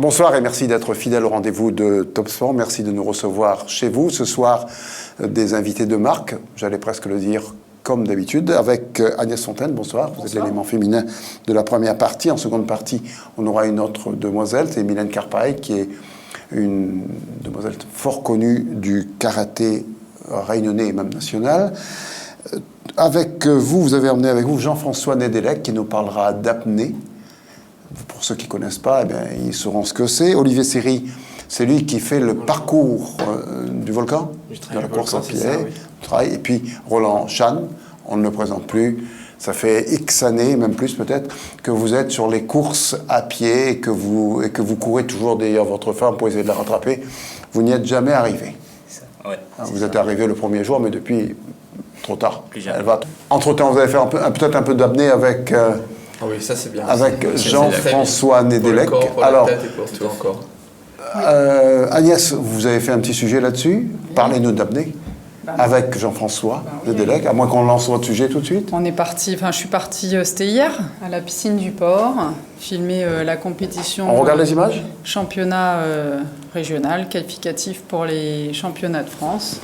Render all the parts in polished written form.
Bonsoir et merci d'être fidèle au rendez-vous de Top Sport. Merci de nous recevoir chez vous. Ce soir, des invités de marque, j'allais presque le dire comme d'habitude, avec Agnès Fontaine. Bonsoir. Vous êtes l'élément féminin de la première partie. En seconde partie, on aura une autre demoiselle, c'est Mylène Carpaille, qui est une demoiselle fort connue du karaté réunionnais et même national. Avec vous, vous avez emmené avec vous Jean-François Nedelec, qui nous parlera d'apnée. Pour ceux qui ne connaissent pas, eh bien, ils sauront ce que c'est. Olivier Siri, c'est lui qui fait le parcours du volcan, de la course à pied. Oui. Et puis Roland Chan, on ne le présente plus. Ça fait X années, même plus peut-être, que vous êtes sur les courses à pied et que vous courez toujours d'ailleurs votre femme pour essayer de la rattraper. Vous n'y êtes jamais arrivé. Ouais, vous êtes arrivé le premier jour, mais depuis, trop tard. Elle va. Entre-temps, vous avez fait peut-être un peu d'apnée avec... Ah oui, ça c'est bien. Avec Jean-François Nedelec. Alors, pour tout encore. Agnès, vous avez fait un petit sujet là-dessus. Parlez-nous d'apnée avec Jean-François Nedelec, à moins qu'on lance votre sujet tout de suite. Je suis partie, c'était hier, à la piscine du port, filmer la compétition. On regarde les images. Championnat régional, qualificatif pour les championnats de France.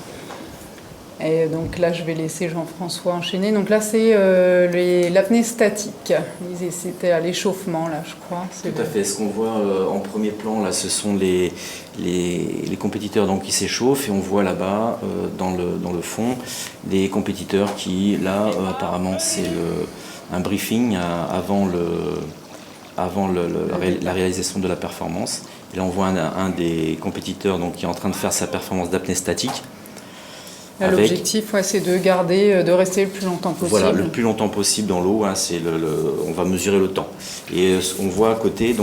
Et donc là, je vais laisser Jean-François enchaîner. Donc là, c'est l'apnée statique. C'était à l'échauffement, là, je crois. Tout à fait. Ce qu'on voit en premier plan, là, ce sont les compétiteurs donc, qui s'échauffent. Et on voit là-bas, dans le fond, des compétiteurs qui, là, apparemment, c'est un briefing avant la réalisation de la performance. Et là, on voit un des compétiteurs donc, qui est en train de faire sa performance d'apnée statique. L'objectif, c'est de rester le plus longtemps possible. Voilà, le plus longtemps possible dans l'eau. Hein, on va mesurer le temps. Et on voit à côté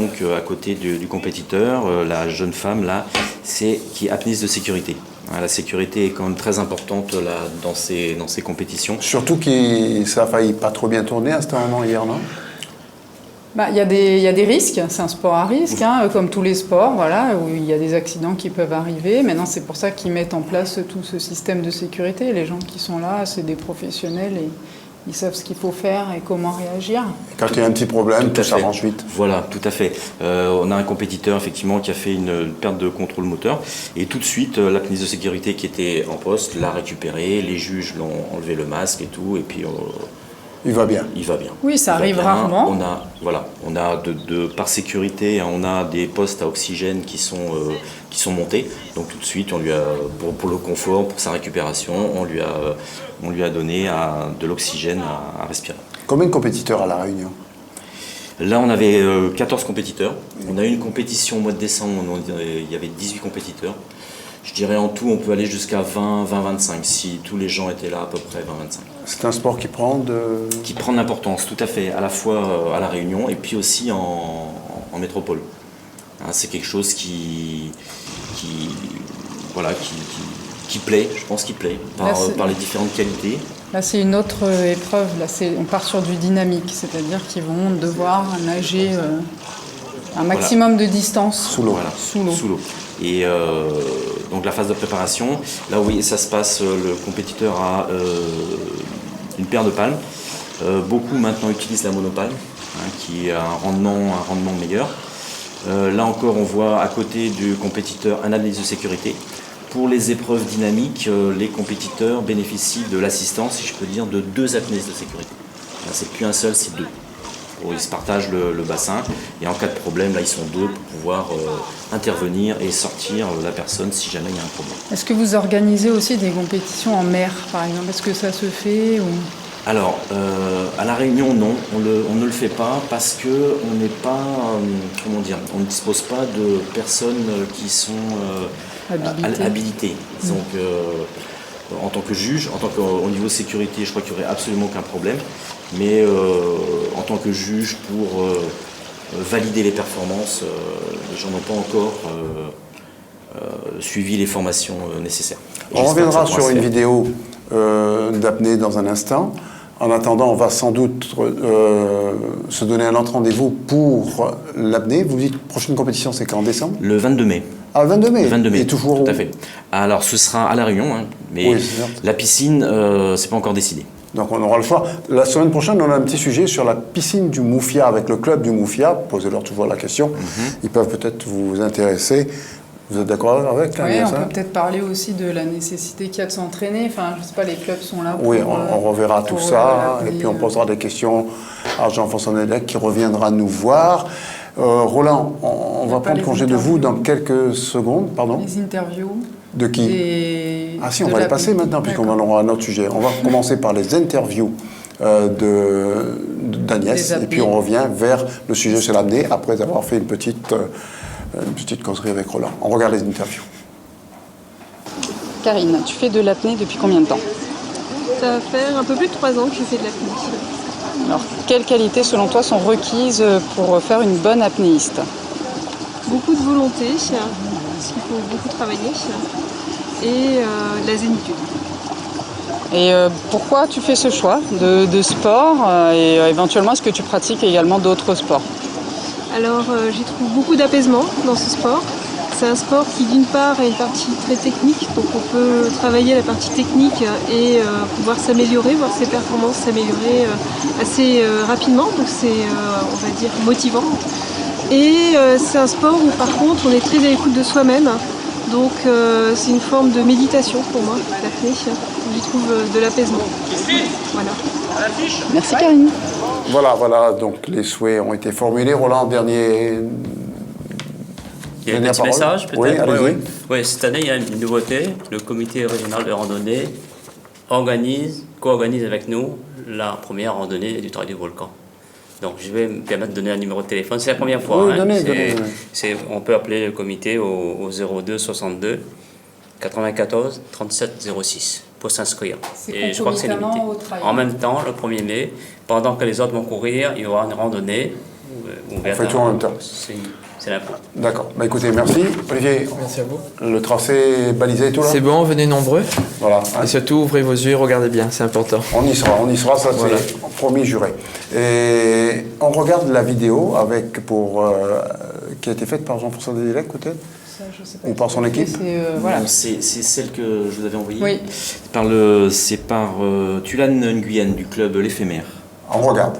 du compétiteur, la jeune femme là, qui est apnéiste de sécurité. Hein, la sécurité est quand même très importante là dans ces compétitions. Surtout que ça a failli pas trop bien tourner à ce moment hier, non ? Il y a des risques, c'est un sport à risque, comme tous les sports, voilà, où il y a des accidents qui peuvent arriver. Maintenant, c'est pour ça qu'ils mettent en place tout ce système de sécurité. Les gens qui sont là, c'est des professionnels et ils savent ce qu'il faut faire et comment réagir. Quand il y a un petit problème, tout s'arrange vite. Voilà, tout à fait. On a un compétiteur effectivement qui a fait une perte de contrôle moteur et tout de suite, l'apnéiste de sécurité qui était en poste l'a récupéré, les juges l'ont enlevé le masque et tout, et puis... Il va bien. Il va bien. Oui, ça arrive rarement. On a par sécurité, on a des postes à oxygène qui sont montés. Donc tout de suite, on lui a, pour le confort, pour sa récupération, on lui a donné de l'oxygène à respirer. Combien de compétiteurs à La Réunion ? Là, on avait 14 compétiteurs. On a eu une compétition au mois de décembre, il y avait 18 compétiteurs. Je dirais en tout, on peut aller jusqu'à 20-25, si tous les gens étaient là, à peu près 20-25. C'est un sport qui prend de l'importance, tout à fait, à la fois à La Réunion et puis aussi en métropole. Hein, c'est quelque chose qui plaît, je pense qu'il plaît, par les différentes qualités. Là, c'est une autre épreuve, là, on part sur du dynamique, c'est-à-dire qu'ils vont devoir nager un maximum de distance sous l'eau. Voilà. Sous l'eau. Et donc la phase de préparation, là oui, ça se passe, le compétiteur a une paire de palmes. Beaucoup maintenant utilisent la monopalme, qui a un rendement meilleur. Là encore, on voit à côté du compétiteur un apnéiste de sécurité. Pour les épreuves dynamiques, les compétiteurs bénéficient de l'assistance, si je peux dire, de 2 apnéistes de sécurité. Là, c'est plus un seul, c'est 2. Ils se partagent le bassin et en cas de problème, là, ils sont 2 pour pouvoir intervenir et sortir la personne si jamais il y a un problème. Est-ce que vous organisez aussi des compétitions en mer, par exemple ? Est-ce que ça se fait ou... Alors, à La Réunion, non, on ne le fait pas parce qu'on n'est pas, on ne dispose pas de personnes qui sont habilitées. Donc, en tant que juge, au niveau sécurité, je crois qu'il n'y aurait absolument aucun problème. Mais en tant que juge, pour valider les performances, les gens n'ont pas encore suivi les formations nécessaires. On reviendra sur une vidéo d'apnée dans un instant. En attendant, on va sans doute se donner un autre rendez-vous pour l'apnée. Vous dites prochaine compétition, c'est quand, en décembre ? Le 22 mai. Ah, le 22 mai. Le 22 mai, et toujours tout à fait. Alors, ce sera à La Réunion, mais oui, la piscine, c'est pas encore décidé. Donc on aura le choix. La semaine prochaine, on a un petit sujet sur la piscine du Moufia avec le club du Moufia. Posez-leur toujours la question. Ils peuvent peut-être vous intéresser. Vous êtes d'accord avec Oui, Agnès, on hein? peut peut-être parler aussi de la nécessité qu'il y a de s'entraîner. Enfin, je sais pas, les clubs sont là pour... Oui, on reverra tout pour, ça. Et l'apnée, puis on posera des questions à Jean-François Nedec qui reviendra nous voir. Roland, on Il y a va pas prendre les congé de vous interviews. dans quelques secondes. Pardon. Les interviews. De qui Ah si, on va les passer maintenant, puisqu'on va aura un autre sujet. On va commencer par les interviews d'Agnès, Des et puis on revient vers le sujet sur l'apnée, après avoir fait une petite causerie avec Roland. On regarde les interviews. Karine, tu fais de l'apnée depuis combien de temps? Ça va faire un peu plus de 3 ans que je fais de l'apnée. Alors, quelles qualités, selon toi, sont requises pour faire une bonne apnéiste? Beaucoup de volonté, parce qu'il faut beaucoup travailler, et de la zénitude. Et pourquoi tu fais ce choix de sport et éventuellement, est-ce que tu pratiques également d'autres sports? Alors j'y trouve beaucoup d'apaisement dans ce sport. C'est un sport qui d'une part a une partie très technique, donc on peut travailler la partie technique et pouvoir s'améliorer, voir ses performances s'améliorer assez rapidement, donc c'est on va dire motivant. Et c'est un sport où par contre on est très à l'écoute de soi-même, donc c'est une forme de méditation pour moi, l'apnée. J'y trouve de l'apaisement. Voilà. Merci Karine. Voilà, donc les souhaits ont été formulés. Roland, dernier... Il y a un Dernière petit parole. message peut-être. Oui, allez-y. Oui, cette année, il y a une nouveauté. Le comité régional de randonnée co-organise avec nous la première randonnée du Trail du Volcan. Donc je vais me permettre de donner un numéro de téléphone. C'est la première fois. Oui, donnez. On peut appeler le comité au 02 62 94 37 06 pour s'inscrire. Et je crois que c'est limité. Au trail. En même temps, le 1er mai, pendant que les autres vont courir, il y aura une randonnée ouverte. On fait tout en même temps. C'est l'info. D'accord. Bah, écoutez, merci. Olivier, Merci à vous. le tracé est balisé et tout là? C'est bon, venez nombreux. Voilà. hein. Et surtout, ouvrez vos yeux, regardez bien, c'est important. On y sera, ça Voilà. c'est promis, juré. Et on regarde la vidéo qui a été faite par Jean-François Nedec, peut-être? Ça, je sais pas. Ou par son équipe? Voilà. Non, c'est celle que je vous avais envoyée. Oui. C'est par Tulane Nguyen du club L'Éphémère. On regarde.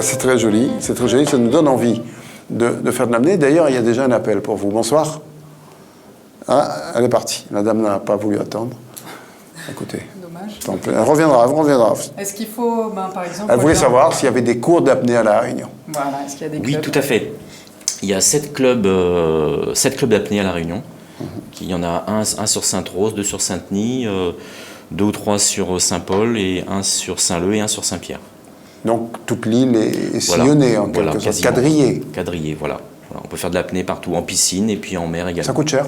c'est très joli, c'est très joli, ça nous donne envie de faire de l'apnée. D'ailleurs, il y a déjà un appel pour vous. Bonsoir. Ah, elle est partie. La dame n'a pas voulu attendre. Écoutez. Dommage. Tant pis. Elle reviendra. Est-ce qu'il faut, par exemple... Elle voulait savoir s'il y avait des cours d'apnée à La Réunion. Voilà, est-ce qu'il y a des Oui, clubs? tout à fait. Il y a 7 clubs d'apnée à La Réunion. Il y en a un sur Sainte-Rose, 2 sur Sainte-Denis, 2 ou 3 sur Saint-Paul, et 1 sur Saint-Leu et 1 sur Saint-Pierre. Donc toute l'île est Voilà. sillonnée en quelque sorte, quasiment. quadrillée. Quadrillée, voilà. On peut faire de l'apnée partout, en piscine et puis en mer également. Ça coûte cher?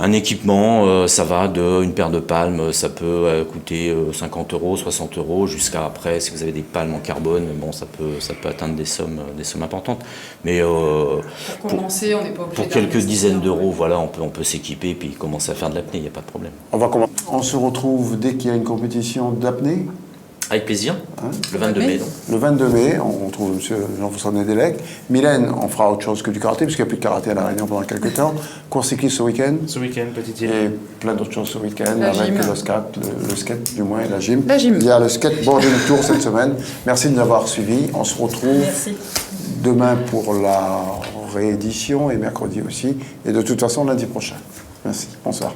Un équipement, ça va une paire de palmes, ça peut coûter 50 €, 60 € jusqu'à après, si vous avez des palmes en carbone, bon, ça peut atteindre des sommes importantes. Mais Pour commencer, on n'est pas obligé pour quelques d'investir, dizaines d'euros, ouais. voilà, on peut s'équiper et puis commencer à faire de l'apnée, il n'y a pas de problème. On se retrouve dès qu'il y a une compétition d'apnée. Avec plaisir, Hein, le 22 mai. Donc. Le 22 mai, on retrouve M. Jean-François Nédélec. Mylène, on fera autre chose que du karaté, puisqu'il n'y a plus de karaté à La Réunion pendant quelques temps. Cours cycliste ce week-end. Ce week-end, petite île. Et plein d'autres choses ce week-end, La avec gym. le skate du moins, et la gym. La gym. Il y a le skateboarding tour cette semaine. Merci de nous avoir suivis. On se retrouve demain pour la réédition et mercredi aussi. Et de toute façon, lundi prochain. Merci. Bonsoir.